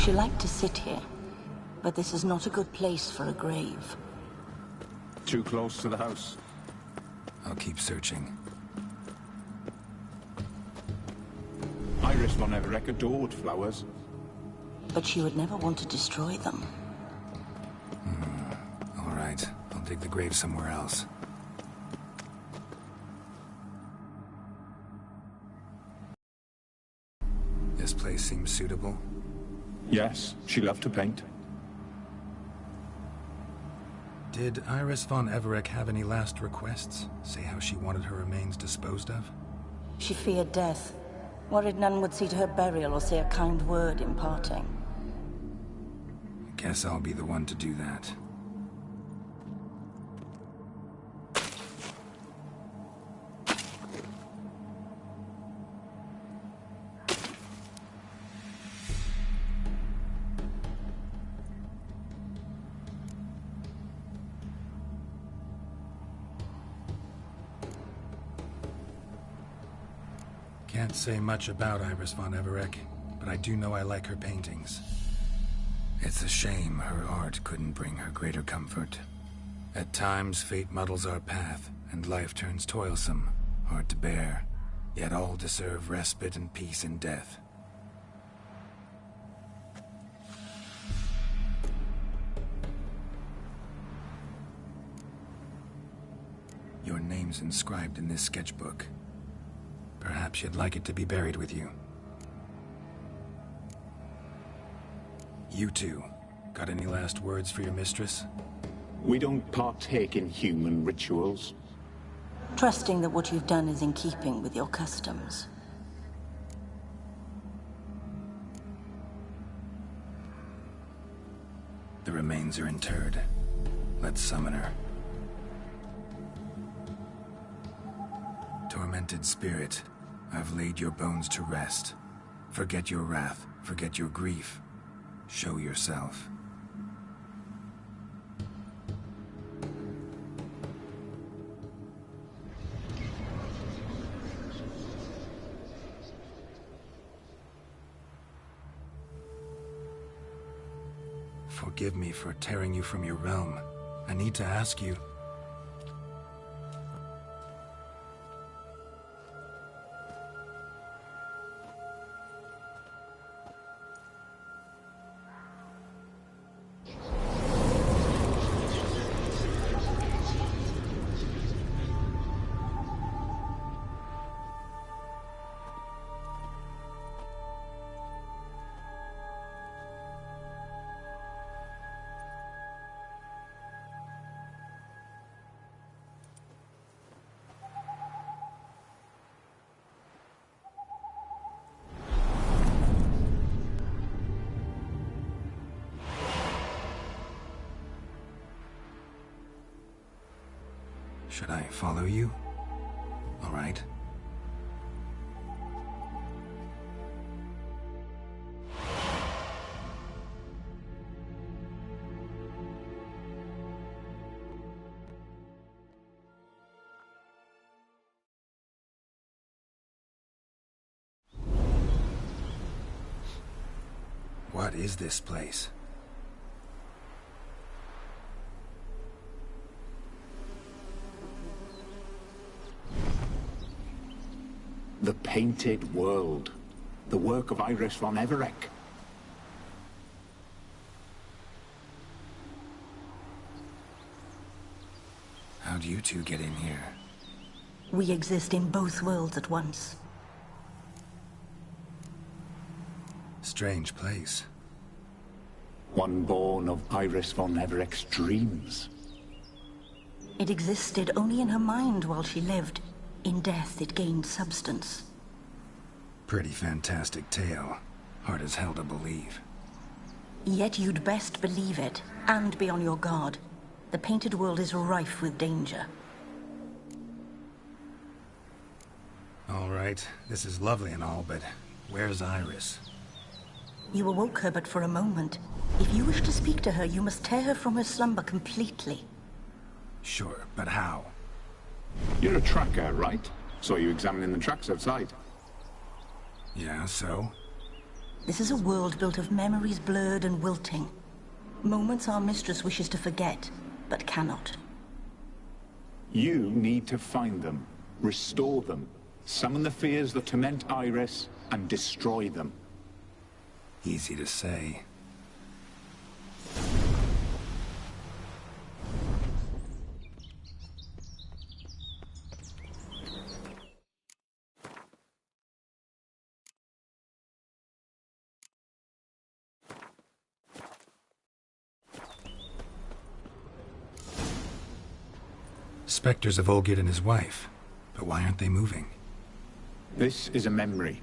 She liked to sit here, but this is not a good place for a grave. Too close to the house. I'll keep searching. Iris von Everett adored flowers. But she would never want to destroy them. All right, I'll dig the grave somewhere else. This place seems suitable. Yes, she loved to paint. Did Iris von Everett have any last requests? Say how she wanted her remains disposed of? She feared death, worried none would see to her burial or say a kind word in parting. Guess I'll be the one to do that. Can't say much about Iris von Everett, but I do know I like her paintings. It's a shame her art couldn't bring her greater comfort. At times, fate muddles our path, and life turns toilsome, hard to bear, yet all deserve respite and peace in death. Your name's inscribed in this sketchbook. Perhaps you'd like it to be buried with you. You two, got any last words for your mistress? We don't partake in human rituals. Trusting that what you've done is in keeping with your customs. The remains are interred. Let's summon her. Tormented spirit, I've laid your bones to rest. Forget your wrath, forget your grief. Show yourself. Forgive me for tearing you from your realm. I need to ask you. Should I follow you? All right. What is this place? The Painted World. The work of Iris von Everett. How'd you two get in here? We exist in both worlds at once. Strange place. One born of Iris von Everett's dreams. It existed only in her mind while she lived. In death, it gained substance. Pretty fantastic tale. Hard as hell to believe. Yet you'd best believe it, and be on your guard. The Painted World is rife with danger. All right, this is lovely and all, but where's Iris? You awoke her but for a moment. If you wish to speak to her, you must tear her from her slumber completely. Sure, but how? You're a tracker, right? Saw you examining the tracks outside. Yeah, so? This is a world built of memories blurred and wilting. Moments our mistress wishes to forget, but cannot. You need to find them, restore them, summon the fears that torment Iris, and destroy them. Easy to say. Spectres of Olgid and his wife. But why aren't they moving? This is a memory.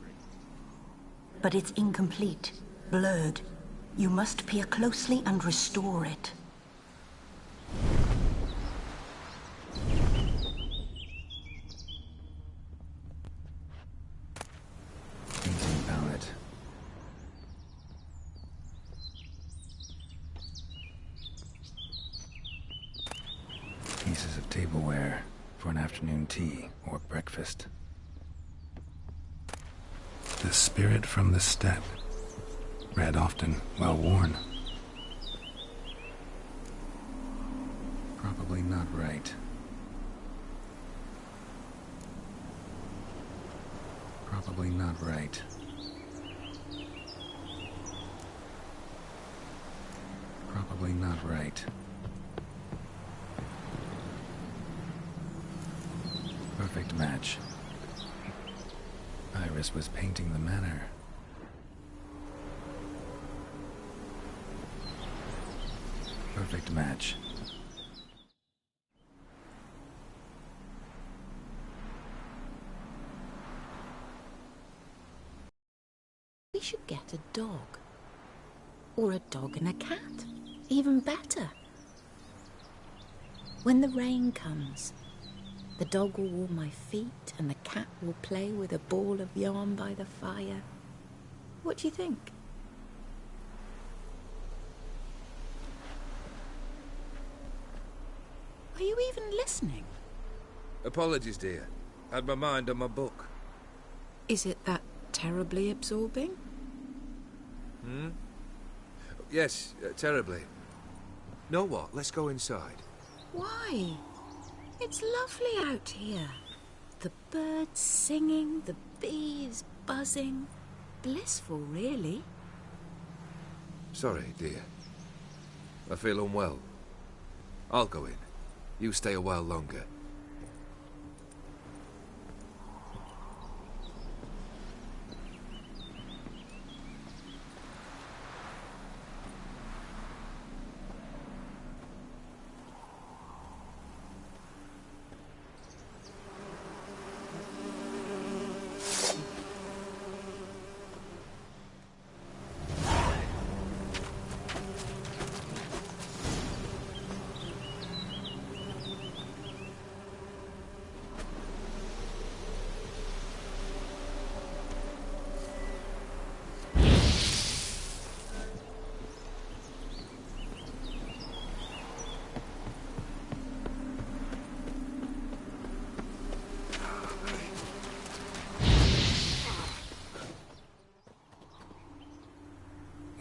But it's incomplete, blurred. You must peer closely and restore it. Painting palette. Pieces of tableware for an afternoon tea or breakfast. The spirit from the steppe. Read often, well worn. Probably not right. Probably not right. Probably not right. Perfect match. Iris was painting the manor. Perfect match. We should get a dog. Or a dog and a cat. Even better. When the rain comes, the dog will warm my feet and the cat will play with a ball of yarn by the fire. What do you think? Are you even listening? Apologies, dear. Had my mind on my book. Is it that terribly absorbing? Yes, terribly. Know what? Let's go inside. Why? It's lovely out here. The birds singing, the bees buzzing. Blissful, really. Sorry, dear. I feel unwell. I'll go in. You stay a while longer.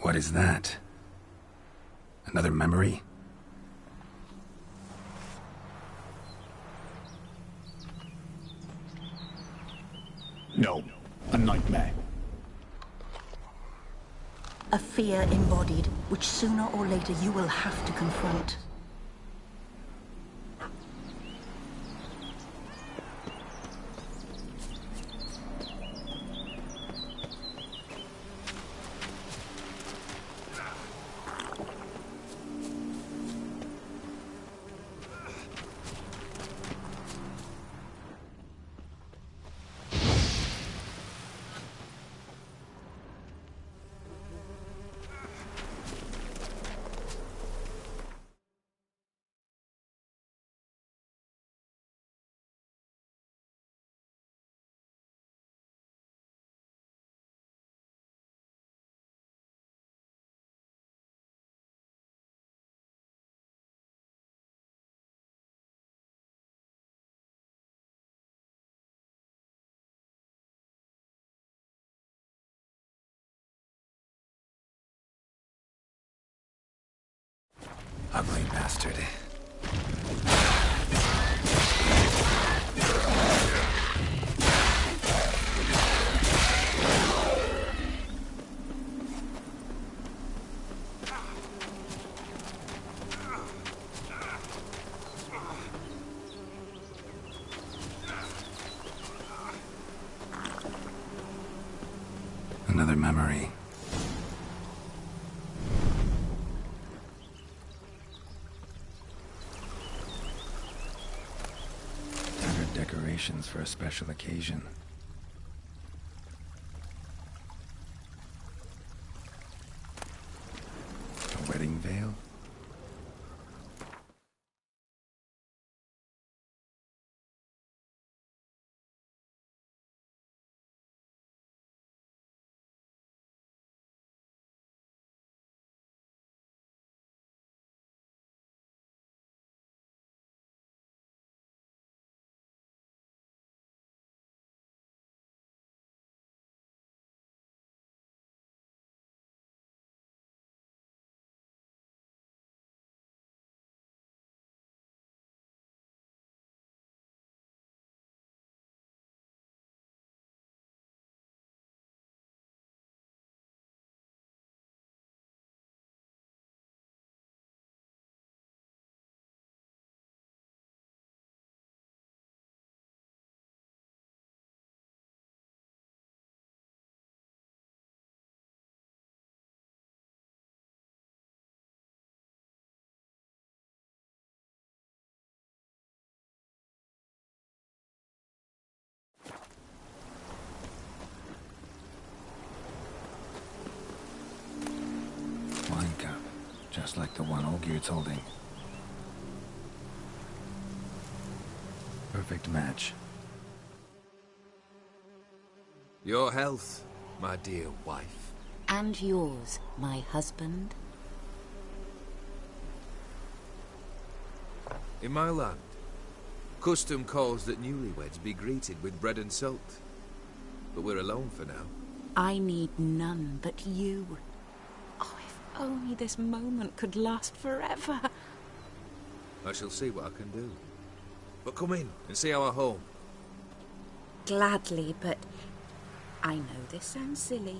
What is that? Another memory? No, a nightmare. A fear embodied, which sooner or later you will have to confront. Ugly bastard. Another memory. Tattered decorations for a special occasion. A wedding veil? Wine cup, just like the one Olgier's holding. Perfect match. Your health, my dear wife. And yours, my husband. In my land, custom calls that newlyweds be greeted with bread and salt. But we're alone for now. I need none but you. Oh, if only this moment could last forever. I shall see what I can do. But come in and see our home. Gladly, but I know this sounds silly,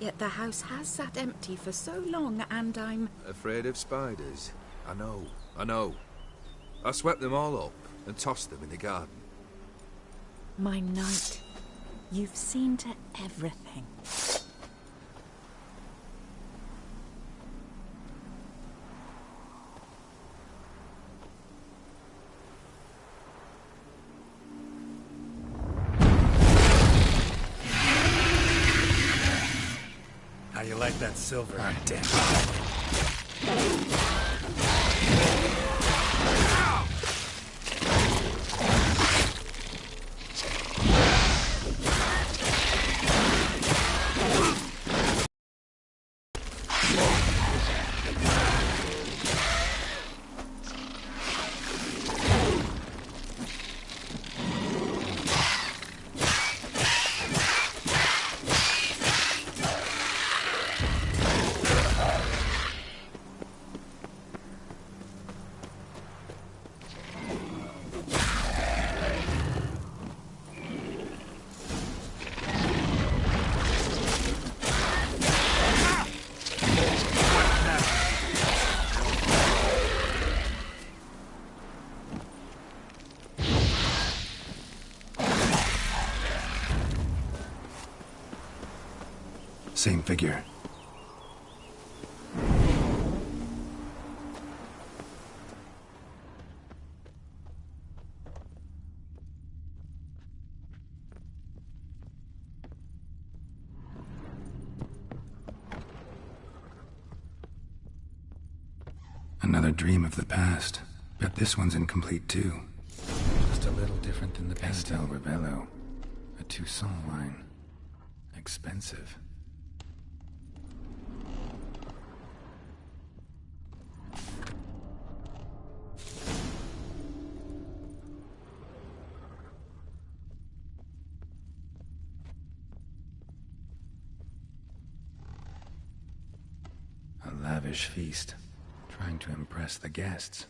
yet the house has sat empty for so long, and I'm... Afraid of spiders? I know. I swept them all up and tossed them in the garden. My knight, you've seen to everything. How you like that silver? Ah, damn. Same figure. Another dream of the past. Bet this one's incomplete too. Just a little different than the Pastel Rebello. A Toussaint wine. Expensive. A lavish feast. Try Trying to impress the guests.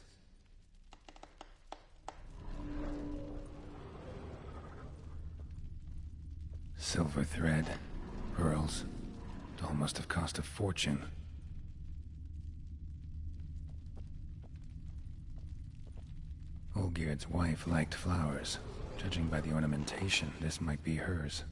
Silver thread, pearls. It all must have cost a fortune. Olgierd's wife liked flowers. Judging by the ornamentation, this might be hers.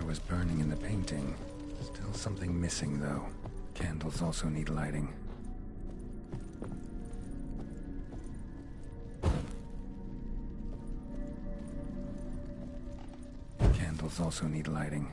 Was burning in the painting. Still something missing, though. Candles also need lighting. Candles also need lighting.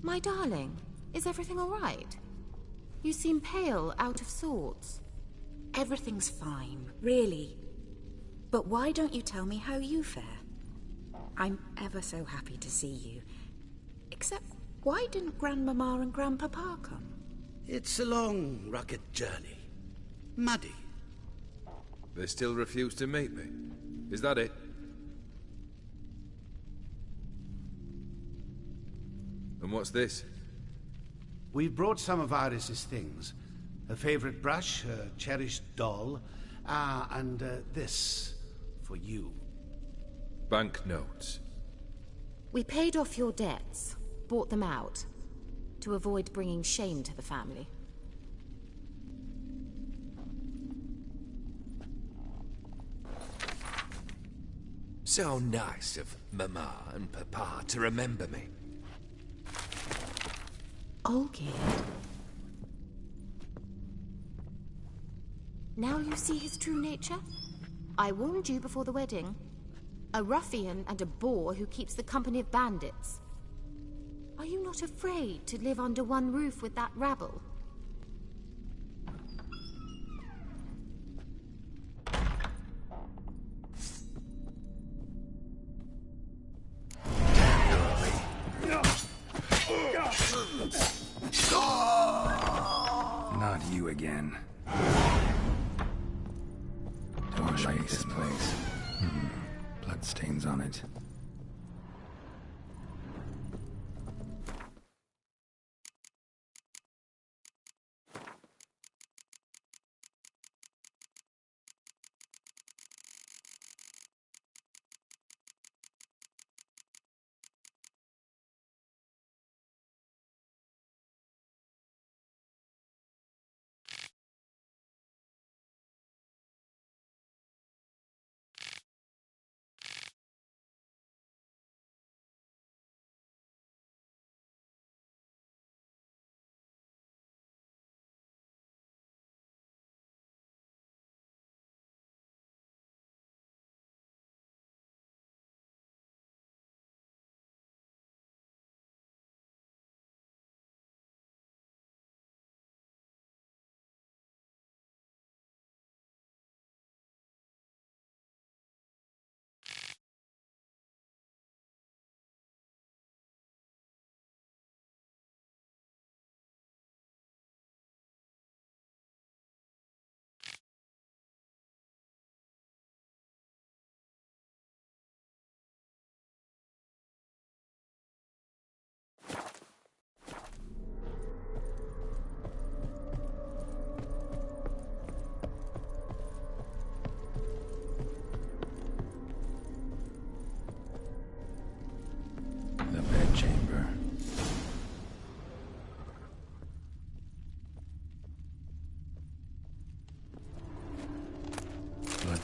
My darling, is everything all right? You seem pale, out of sorts. Everything's fine, really. But why don't you tell me how you fare? I'm ever so happy to see you. Except, why didn't Grandmama and Grandpapa come? It's a long, rugged journey. Muddy. They still refuse to meet me. Is that it? And what's this? We've brought some of Iris's things. Her favorite brush, her cherished doll, and this for you. Banknotes. We paid off your debts, bought them out, to avoid bringing shame to the family. So nice of Mama and Papa to remember me. Olgierd. Now you see his true nature? I warned you before the wedding. A ruffian and a boor who keeps the company of bandits. Are you not afraid to live under one roof with that rabble? Not you again. Don't like this place. Bloodstains on it.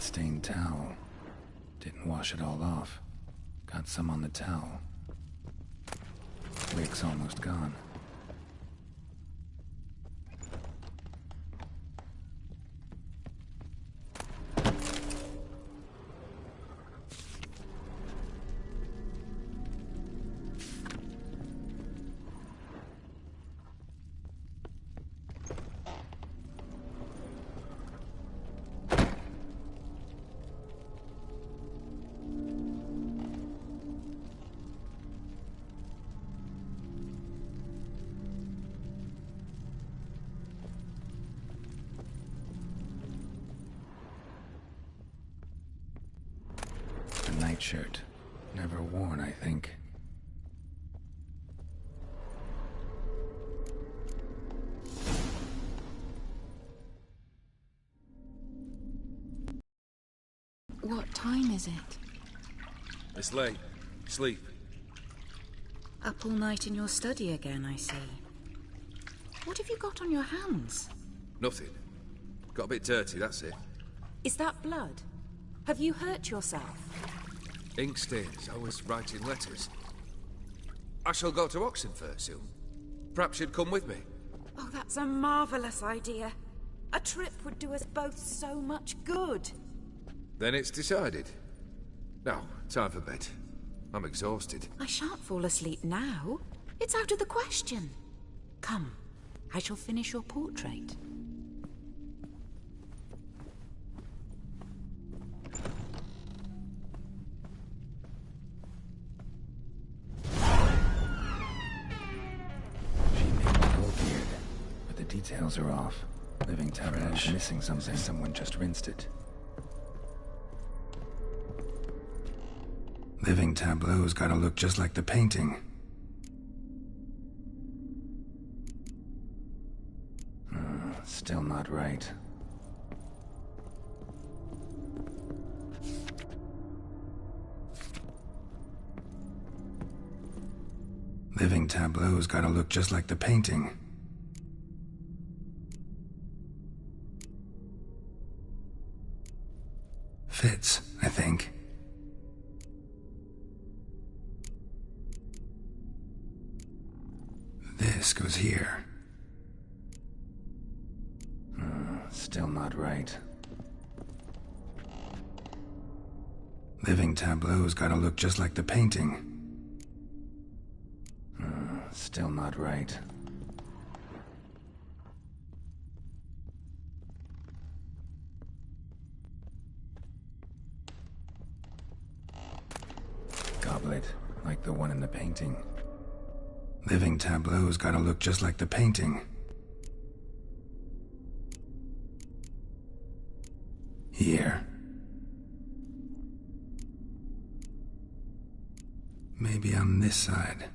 blood-stained towel. Didn't wash it all off. Got some on the towel. Wick's almost gone. Nightshirt. Never worn, I think. What time is it? It's late. Sleep. Up all night in your study again, I see. What have you got on your hands? Nothing. Got a bit dirty, that's it. Is that blood? Have you hurt yourself? Ink stains. I was writing letters. I shall go to Oxenfurt soon. Perhaps you'd come with me. Oh, that's a marvellous idea. A trip would do us both so much good. Then it's decided. Now, time for bed. I'm exhausted. I shan't fall asleep now. It's out of the question. Come, I shall finish your portrait. Details are off. Living tableau is missing something. Someone just rinsed it. Living tableau's gotta look just like the painting. Still not right. Living tableau's gotta look just like the painting. Fits, I think. This goes here. Still not right. Living tableau's gotta look just like the painting. Still not right. Goblet, like the one in the painting. Living tableau's gotta look just like the painting. Here. Maybe on this side.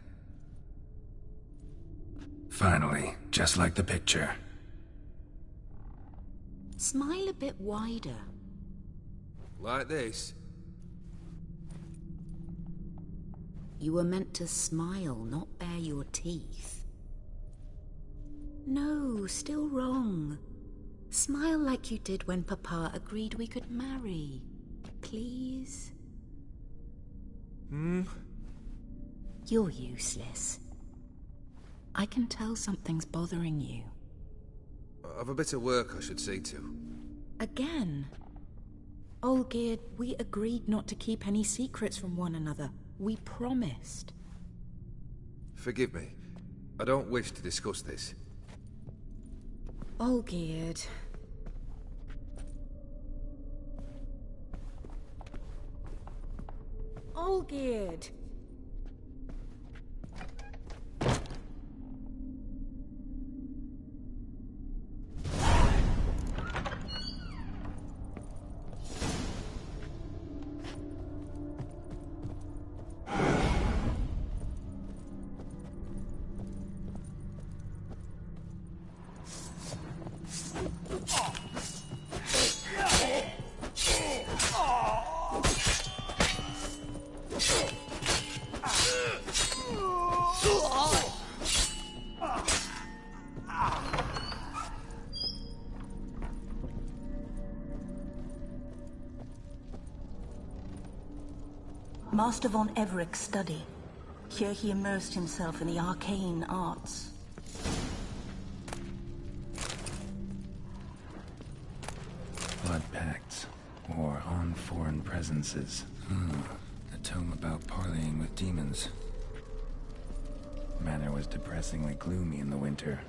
Finally, just like the picture. Smile a bit wider. Like this? You were meant to smile, not bare your teeth. No, still wrong. Smile like you did when Papa agreed we could marry. Please? You're useless. I can tell something's bothering you. I've a bit of work I should see to. Again? Olgierd, we agreed not to keep any secrets from one another. We promised. Forgive me. I don't wish to discuss this. Olgierd. Olgierd! Master von Evereck's study. Here he immersed himself in the arcane arts. Blood pacts, or on foreign presences. A tome about parleying with demons. Manor was depressingly gloomy in the winter.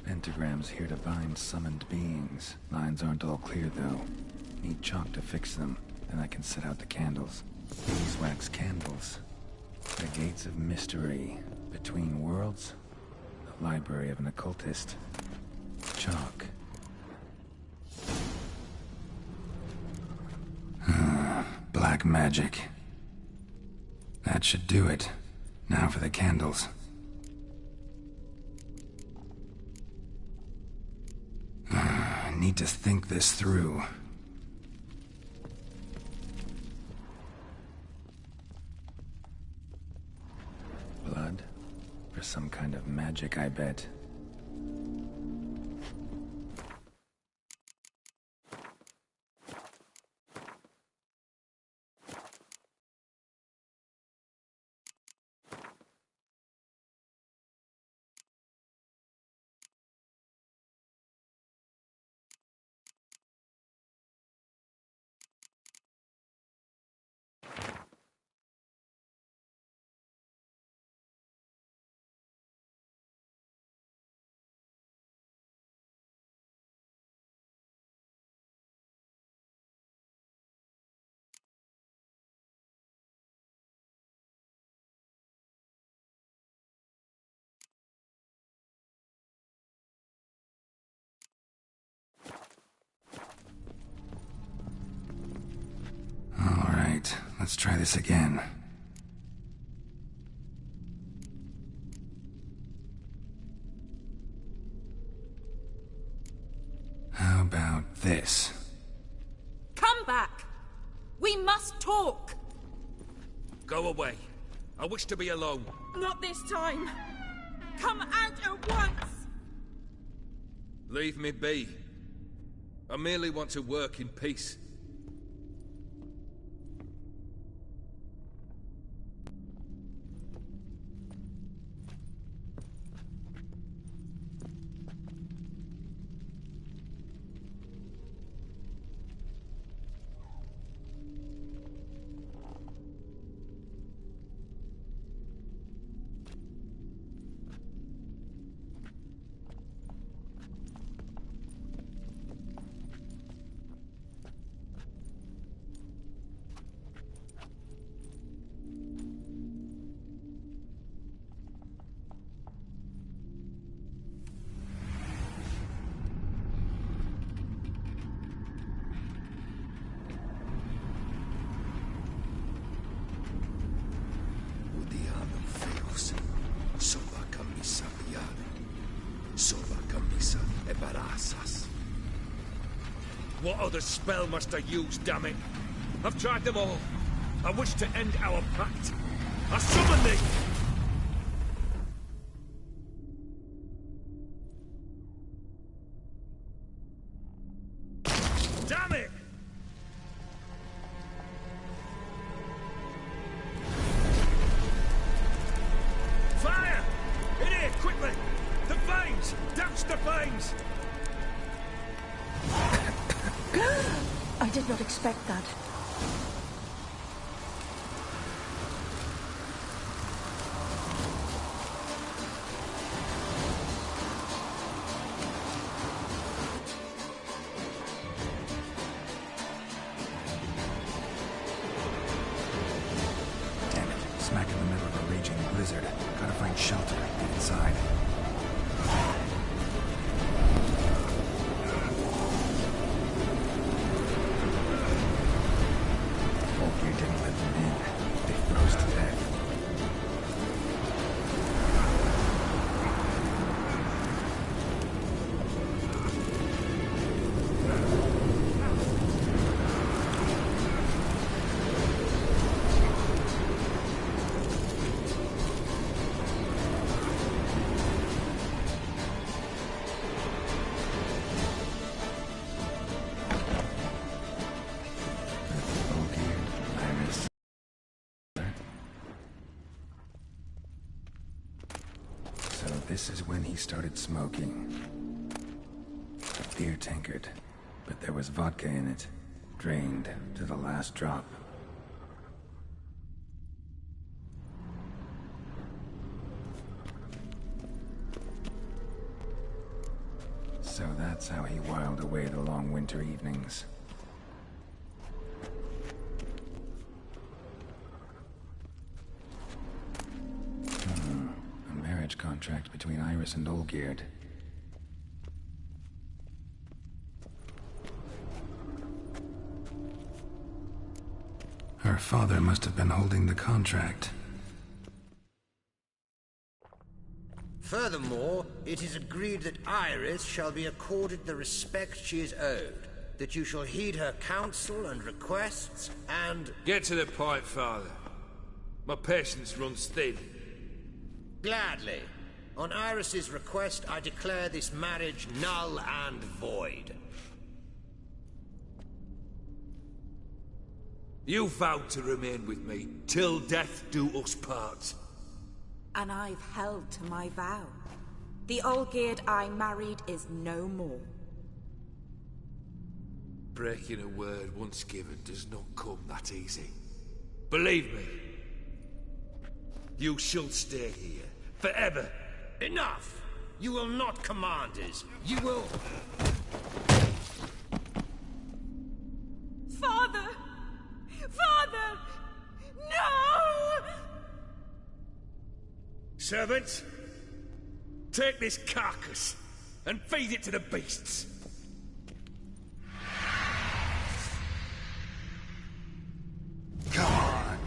Pentagrams here to bind summoned beings. Lines aren't all clear, though. Need chalk to fix them, and I can set out the candles. Beeswax candles. The gates of mystery. Between worlds. The library of an occultist. Chalk. Black magic. That should do it. Now for the candles. I need to think this through. Blood? For some kind of magic, I bet. All right, let's try this again. How about this? Come back! We must talk! Go away. I wish to be alone. Not this time! Come out at once! Leave me be. I merely want to work in peace. What other spell must I use, damn it? I've tried them all. I wish to end our pact. I summon thee! Damn it! Fire! In here, quickly! The flames! Douse the flames! I did not expect that. Damn it. Smack in the middle of a raging blizzard. Gotta find shelter. Get inside. Didn't let them in. They froze to death. this is when he started smoking. A beer tankard, but there was vodka in it, drained to the last drop. So that's how he whiled away the long winter evenings. A marriage contract between Iris and Olgierd. Her father must have been holding the contract. Furthermore, it is agreed that Iris shall be accorded the respect she is owed, that you shall heed her counsel and requests, and... Get to the point, Father. My patience runs thin. Gladly. On Iris's request, I declare this marriage null and void. You vowed to remain with me till death do us part. And I've held to my vow. The Olgierd I married is no more. Breaking a word once given does not come that easy. Believe me. You shall stay here, forever. Enough! You will not command us. You will... Father! Father! No! Servants, take this carcass and feed it to the beasts. Come on.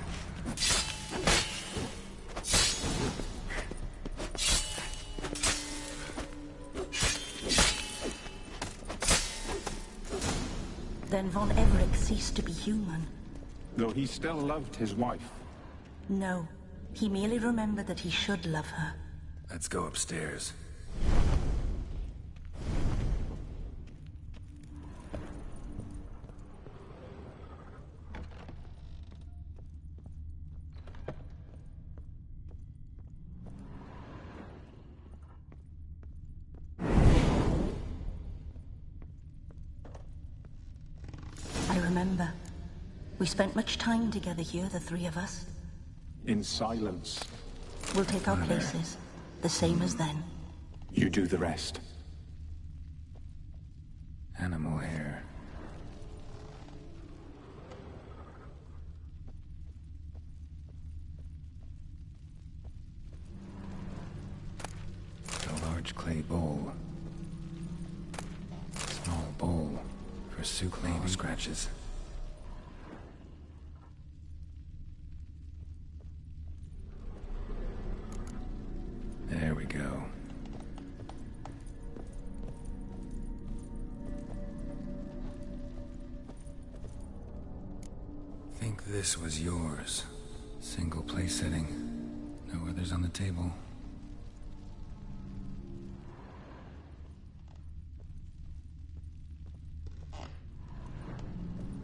Then Von Everett ceased to be human. Though he still loved his wife. No, he merely remembered that he should love her. Let's go upstairs. I remember. We spent much time together here, the three of us. In silence. We'll take our places, the same as then. You do the rest. Animal hair. A large clay bowl. Small bowl for soup maybe scratches. There we go. Think this was yours. Single place setting. No others on the table.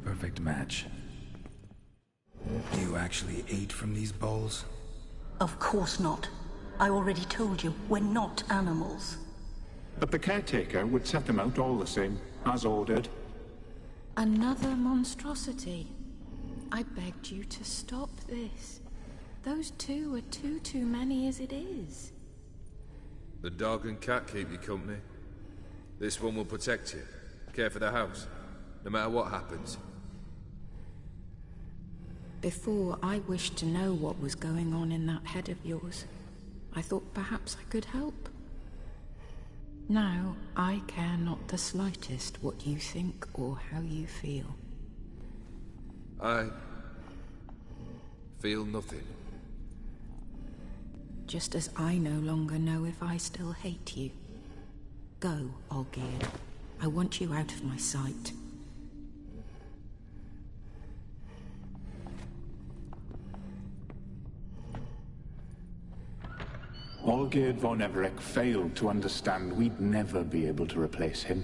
Perfect match. You actually ate from these bowls? Of course not. I already told you, we're not animals. But the caretaker would set them out all the same, as ordered. Another monstrosity. I begged you to stop this. Those two are too many as it is. The dog and cat keep you company. This one will protect you, care for the house, no matter what happens. Before, I wished to know what was going on in that head of yours. I thought perhaps I could help. Now, I care not the slightest what you think or how you feel. I feel nothing. Just as I no longer know if I still hate you. Go, Olgierd. I want you out of my sight. Olgierd von Everett failed to understand we'd never be able to replace him.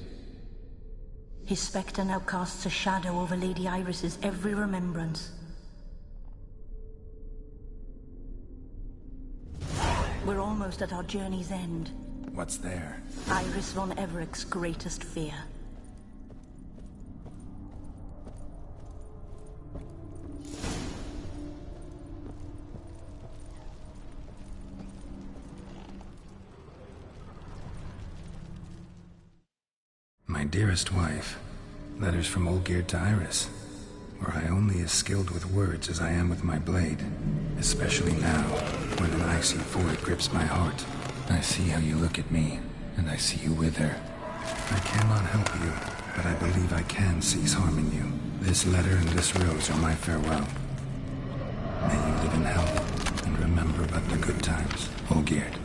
His spectre now casts a shadow over Lady Iris's every remembrance. We're almost at our journey's end. What's there? Iris von Evereck's greatest fear. My dearest wife. Letters from Olgierd to Iris. Were I only as skilled with words as I am with my blade. Especially now, when an icy void grips my heart. I see how you look at me, and I see you wither. I cannot help you, but I believe I can cease harming you. This letter and this rose are my farewell. May you live in health, and remember but the good times, Olgierd.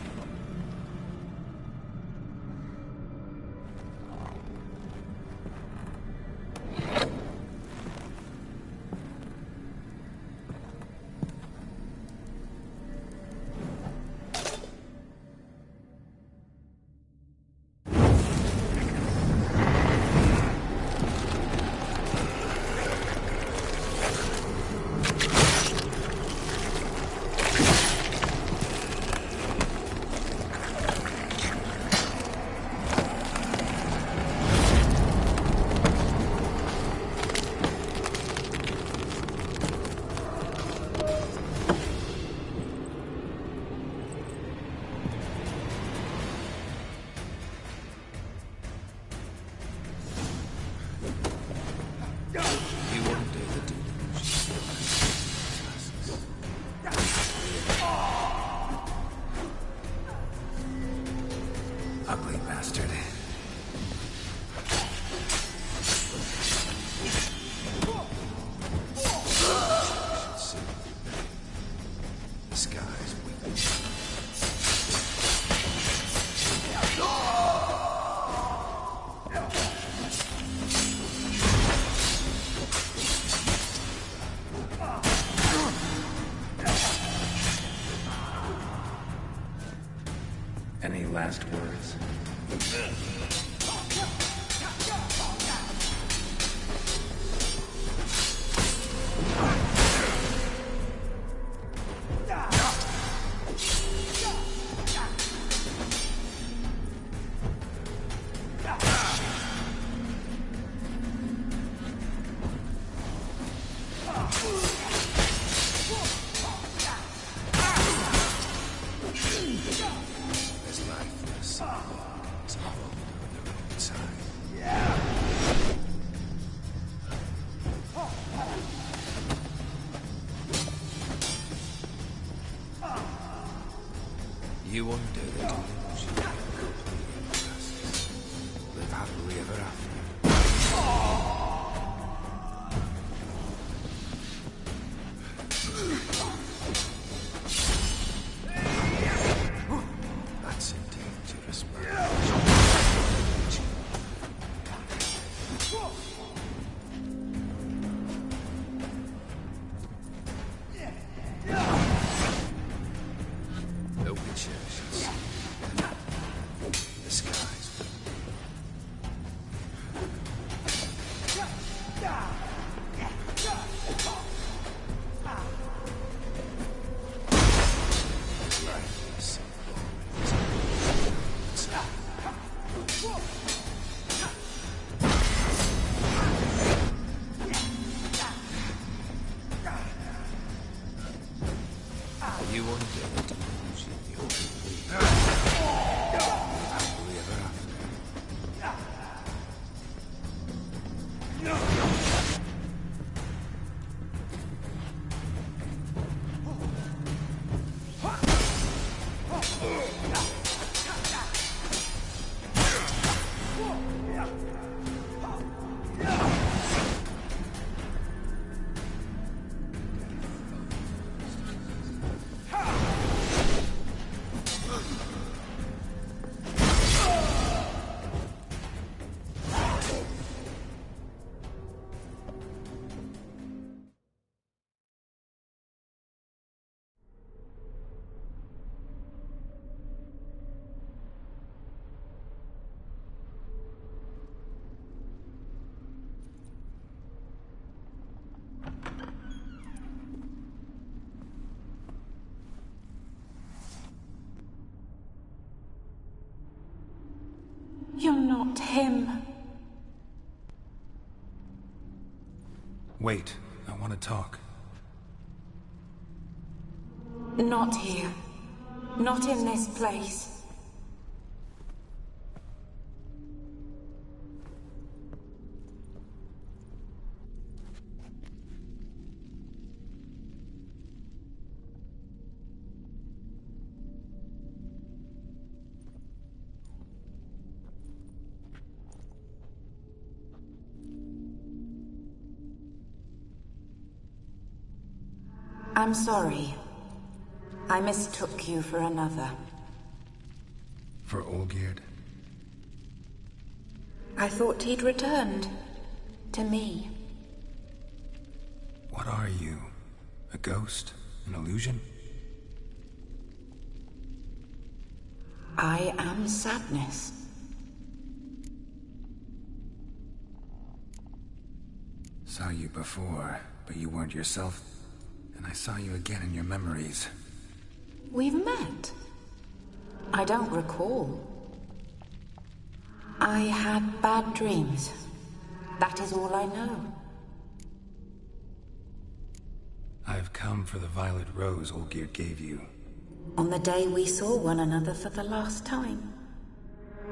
Ugly bastard. The sky's weak. Any last words? You undo the delusion. Live happily ever after. That's a dangerous man. The skies. You undo the delusion, you'll be You're not him. Wait, I want to talk. Not here. Not in this place. I'm sorry. I mistook you for another. For Olgierd? I thought he'd returned. To me. What are you? A ghost? An illusion? I am sadness. Saw you before, but you weren't yourself. And I saw you again in your memories. We've met. I don't recall. I had bad dreams. That is all I know. I've come for the violet rose Olgierd gave you. On the day we saw one another for the last time,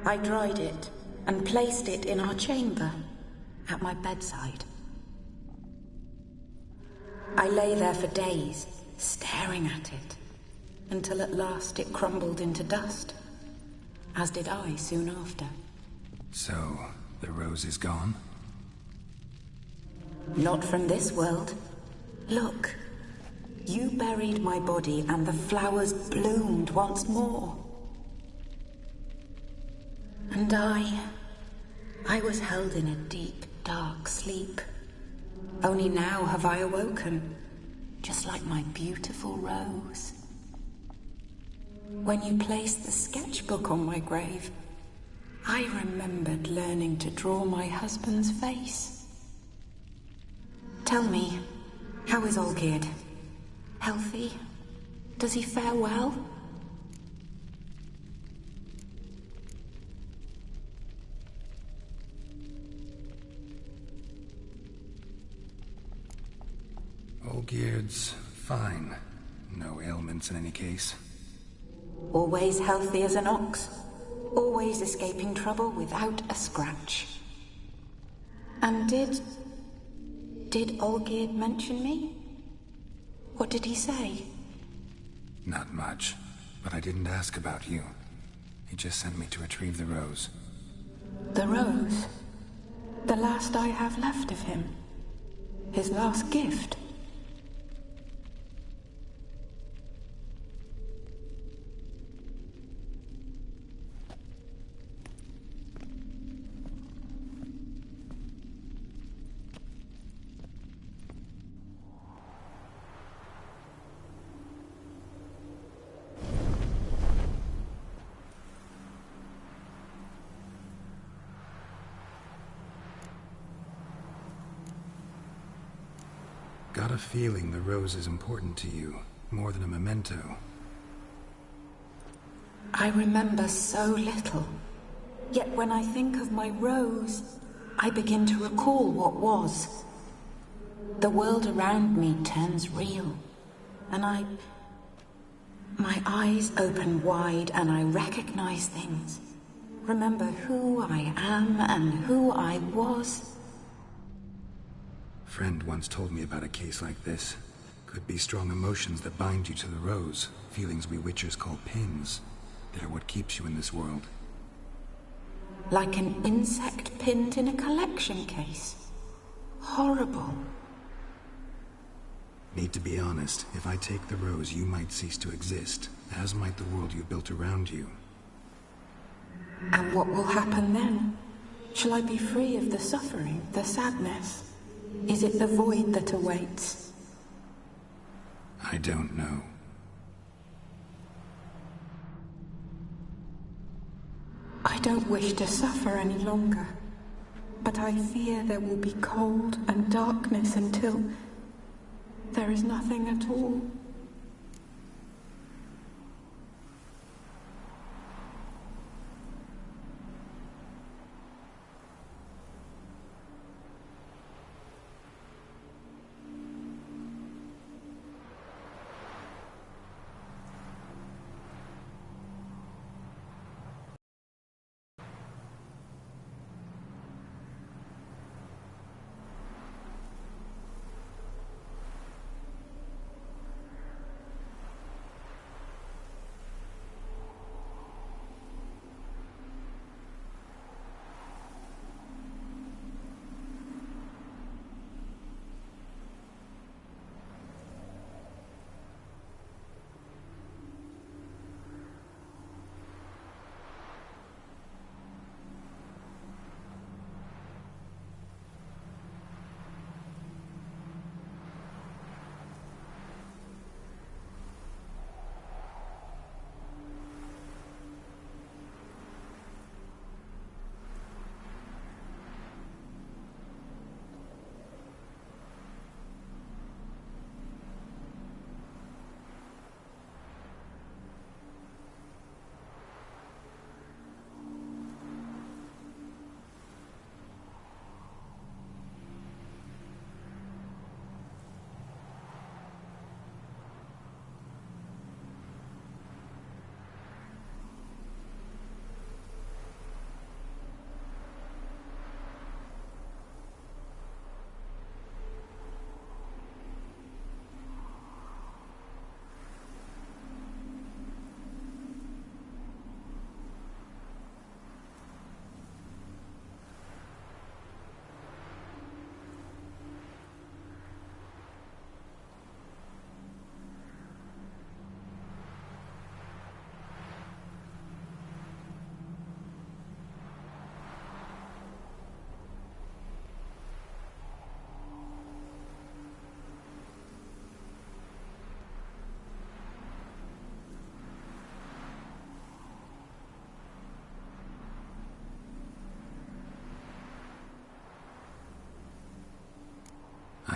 I dried it and placed it in our chamber, at my bedside. I lay there for days, staring at it, until at last it crumbled into dust, as did I soon after. So, the rose is gone? Not from this world. Look, you buried my body and the flowers bloomed once more. And I was held in a deep, dark sleep. Only now have I awoken, just like my beautiful rose. When you placed the sketchbook on my grave, I remembered learning to draw my husband's face. Tell me, how is Olgierd? Healthy? Does he fare well? Olgierd's fine. No ailments in any case. Always healthy as an ox. Always escaping trouble without a scratch. And did Olgierd mention me? What did he say? Not much, but I didn't ask about you. He just sent me to retrieve the rose. The rose? The last I have left of him? His last gift? Got a feeling the rose is important to you, more than a memento. I remember so little. Yet when I think of my rose, I begin to recall what was. The world around me turns real, and my eyes open wide and I recognize things. Remember who I am and who I was. Friend once told me about a case like this. Could be strong emotions that bind you to the rose, feelings we witchers call pins. They're what keeps you in this world. Like an insect pinned in a collection case. Horrible. Need to be honest, if I take the rose, you might cease to exist, as might the world you built around you. And what will happen then? Shall I be free of the suffering, the sadness? Is it the void that awaits? I don't know. I don't wish to suffer any longer, but I fear there will be cold and darkness until there is nothing at all.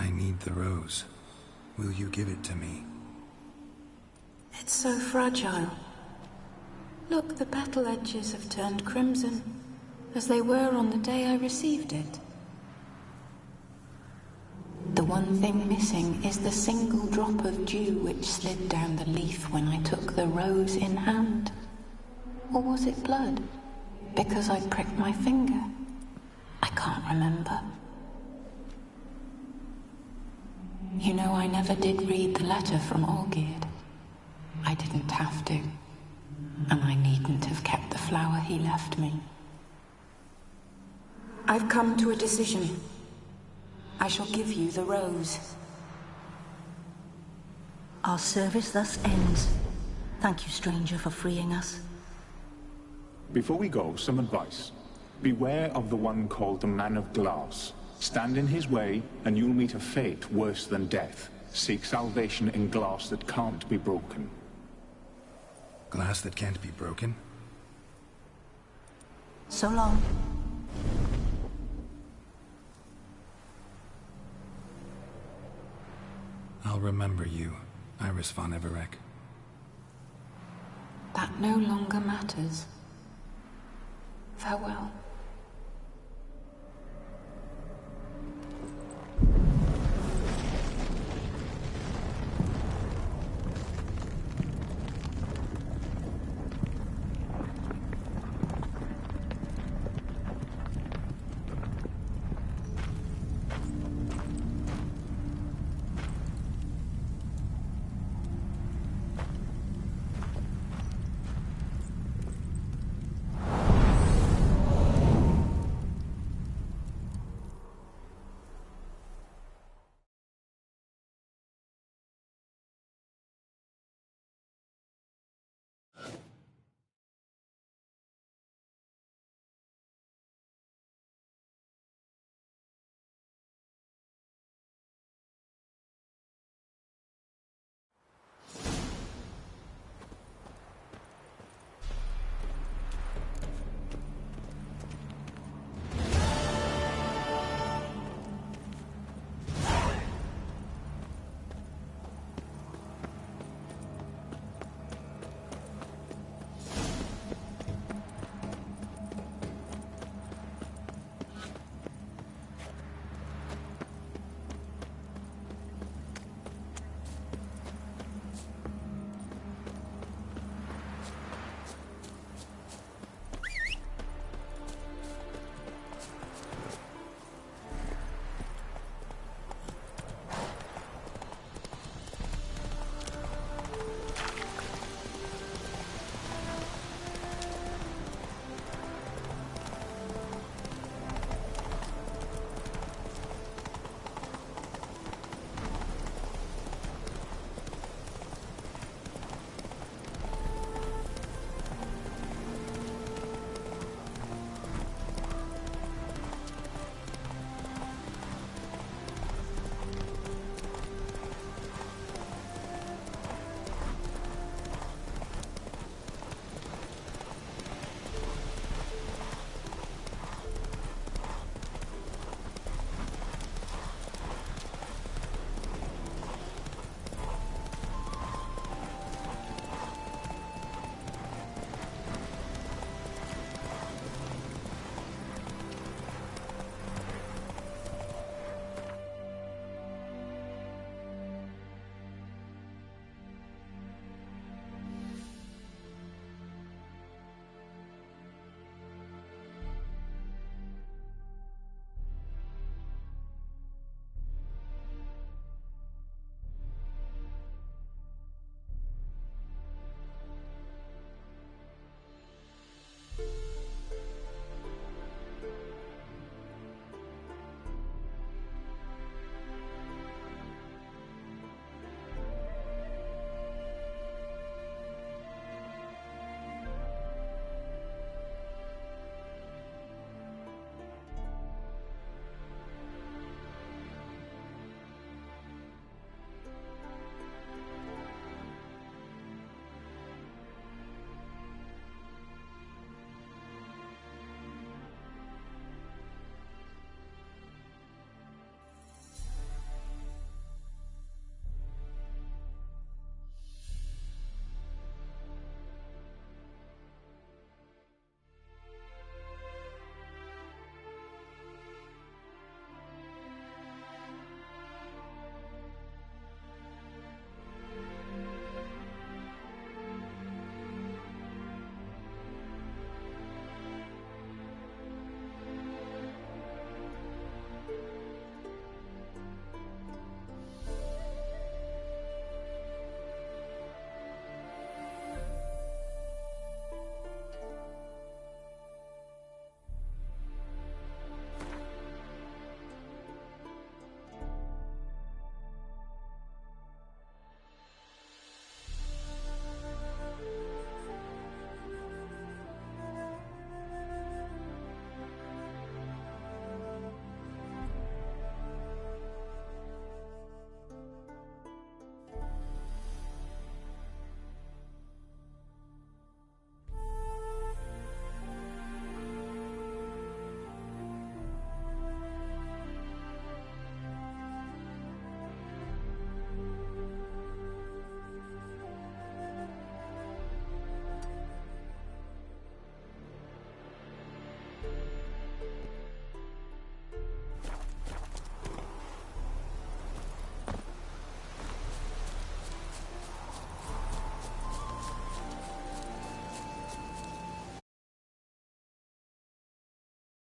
I need the rose. Will you give it to me? It's so fragile. Look, the petal edges have turned crimson, as they were on the day I received it. The one thing missing is the single drop of dew which slid down the leaf when I took the rose in hand. Or was it blood? Because I pricked my finger? I can't remember. You know, I never did read the letter from Olgierd. I didn't have to. And I needn't have kept the flower he left me. I've come to a decision. I shall give you the rose. Our service thus ends. Thank you, stranger, for freeing us. Before we go, some advice. Beware of the one called the Man of Glass. Stand in his way, and you'll meet a fate worse than death. Seek salvation in glass that can't be broken. Glass that can't be broken? So long. I'll remember you, Iris von Everec. That no longer matters. Farewell.